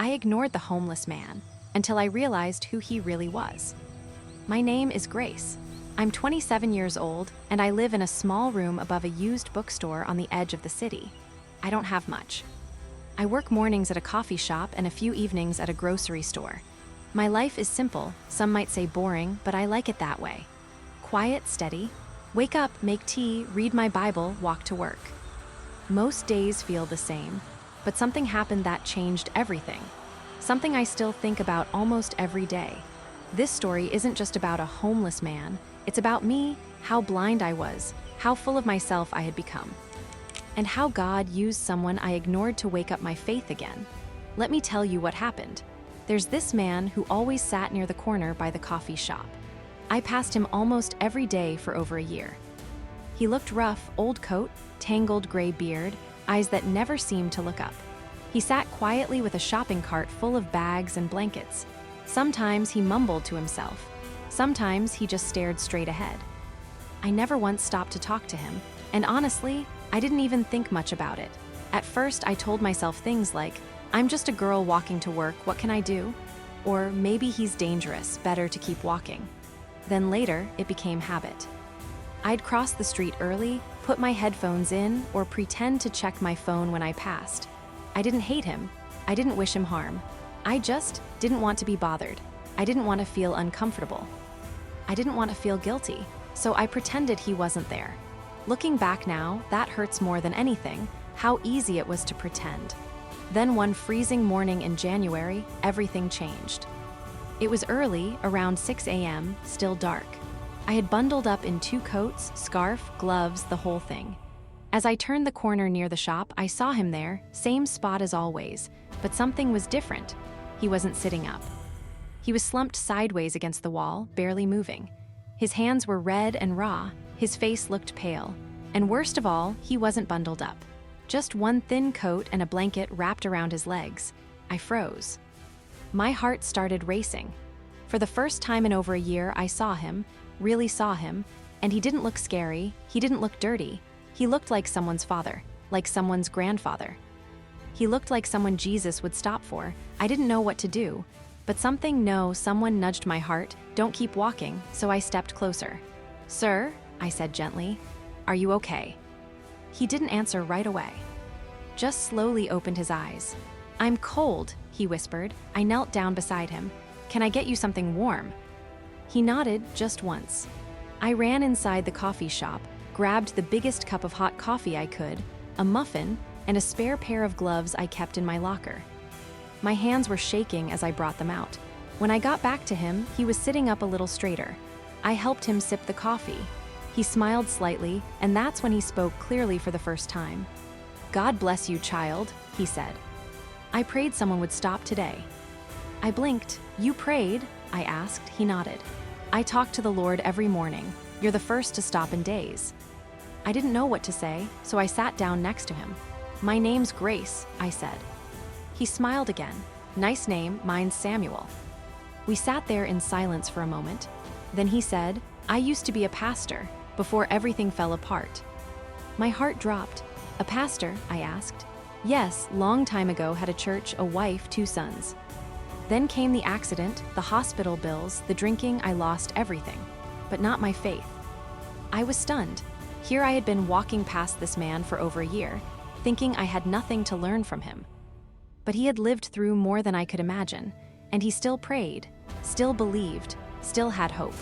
I ignored the homeless man until I realized who he really was. My name is Grace. I'm 27 years old, and I live in a small room above a used bookstore on the edge of the city. I don't have much. I work mornings at a coffee shop and a few evenings at a grocery store. My life is simple, some might say boring, but I like it that way. Quiet, steady. Wake up, make tea, read my Bible, walk to work. Most days feel the same, but something happened that changed everything. Something I still think about almost every day. This story isn't just about a homeless man, it's about me, how blind I was, how full of myself I had become, and how God used someone I ignored to wake up my faith again. Let me tell you what happened. There's this man who always sat near the corner by the coffee shop. I passed him almost every day for over a year. He looked rough, old coat, tangled gray beard, eyes that never seemed to look up. He sat quietly with a shopping cart full of bags and blankets. Sometimes he mumbled to himself. Sometimes he just stared straight ahead. I never once stopped to talk to him, and honestly, I didn't even think much about it. At first, I told myself things like, I'm just a girl walking to work, what can I do? Or maybe he's dangerous, better to keep walking. Then later, it became habit. I'd cross the street early, put my headphones in, or pretend to check my phone when I passed. I didn't hate him. I didn't wish him harm. I just didn't want to be bothered. I didn't want to feel uncomfortable. I didn't want to feel guilty, so I pretended he wasn't there. Looking back now, that hurts more than anything, how easy it was to pretend. Then one freezing morning in January, everything changed. It was early, around 6 a.m., still dark. I had bundled up in 2 coats, scarf, gloves, the whole thing. As I turned the corner near the shop, I saw him there, same spot as always, but something was different. He wasn't sitting up. He was slumped sideways against the wall, barely moving. His hands were red and raw, his face looked pale, and worst of all, he wasn't bundled up. Just one thin coat and a blanket wrapped around his legs. I froze. My heart started racing. For the first time in over a year, I saw him, really saw him, and he didn't look scary, he didn't look dirty. He looked like someone's father, like someone's grandfather. He looked like someone Jesus would stop for. I didn't know what to do, but someone nudged my heart, don't keep walking, so I stepped closer. Sir, I said gently, are you okay? He didn't answer right away. Just slowly opened his eyes. I'm cold, he whispered. I knelt down beside him. Can I get you something warm? He nodded just once. I ran inside the coffee shop, grabbed the biggest cup of hot coffee I could, a muffin, and a spare pair of gloves I kept in my locker. My hands were shaking as I brought them out. When I got back to him, he was sitting up a little straighter. I helped him sip the coffee. He smiled slightly, and that's when he spoke clearly for the first time. God bless you, child, he said. I prayed someone would stop today. I blinked. You prayed? I asked. He nodded. I talk to the Lord every morning. You're the first to stop in days. I didn't know what to say, so I sat down next to him. My name's Grace, I said. He smiled again. Nice name, mine's Samuel. We sat there in silence for a moment. Then he said, I used to be a pastor, before everything fell apart. My heart dropped. A pastor? I asked. Yes, long time ago, had a church, a wife, 2 sons. Then came the accident, the hospital bills, the drinking, I lost everything. But not my faith. I was stunned. Here I had been walking past this man for over a year, thinking I had nothing to learn from him. But he had lived through more than I could imagine, and he still prayed, still believed, still had hope.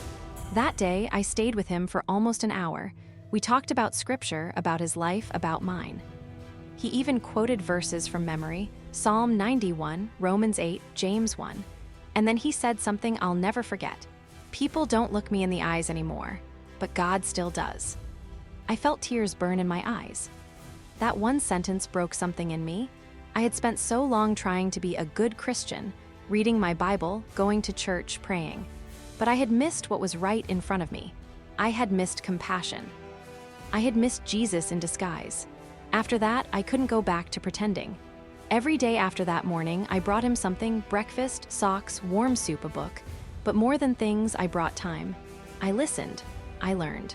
That day, I stayed with him for almost an hour. We talked about scripture, about his life, about mine. He even quoted verses from memory, Psalm 91, Romans 8, James 1. And then he said something I'll never forget. People don't look me in the eyes anymore, but God still does. I felt tears burn in my eyes. That one sentence broke something in me. I had spent so long trying to be a good Christian, reading my Bible, going to church, praying. But I had missed what was right in front of me. I had missed compassion. I had missed Jesus in disguise. After that, I couldn't go back to pretending. Every day after that morning, I brought him something, breakfast, socks, warm soup, a book. But more than things, I brought time. I listened. I learned.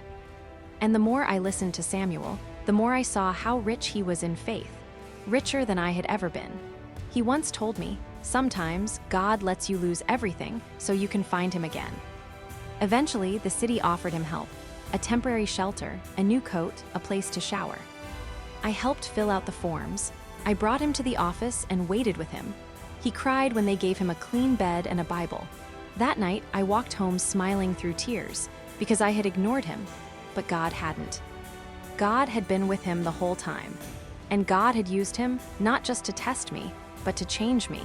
And the more I listened to Samuel, the more I saw how rich he was in faith, richer than I had ever been. He once told me, Sometimes, God lets you lose everything so you can find him again. Eventually, the city offered him help, a temporary shelter, a new coat, a place to shower. I helped fill out the forms. I brought him to the office and waited with him. He cried when they gave him a clean bed and a Bible. That night, I walked home smiling through tears because I had ignored him, but God hadn't. God had been with him the whole time, and God had used him not just to test me, but to change me.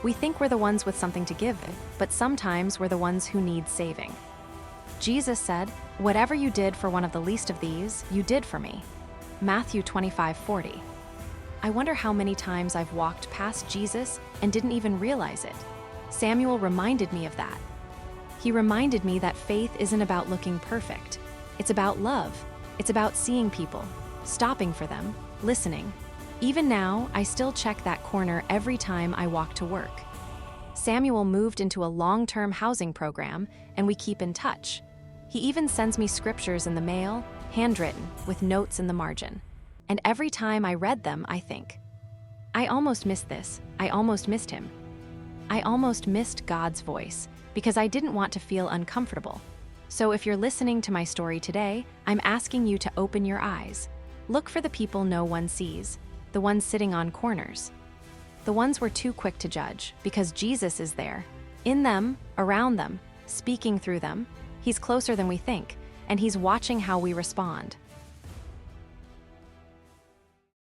We think we're the ones with something to give, but sometimes we're the ones who need saving. Jesus said, "Whatever you did for one of the least of these, you did for me." Matthew 25:40. I wonder how many times I've walked past Jesus and didn't even realize it. Samuel reminded me of that. He reminded me that faith isn't about looking perfect. It's about love. It's about seeing people, stopping for them, listening. Even now, I still check that corner every time I walk to work. Samuel moved into a long-term housing program, and we keep in touch. He even sends me scriptures in the mail, handwritten, with notes in the margin. And every time I read them, I think, I almost missed this. I almost missed him. I almost missed God's voice because I didn't want to feel uncomfortable. So if you're listening to my story today, I'm asking you to open your eyes. Look for the people no one sees, the ones sitting on corners. The ones we're too quick to judge because Jesus is there, in them, around them, speaking through them. He's closer than we think, and he's watching how we respond.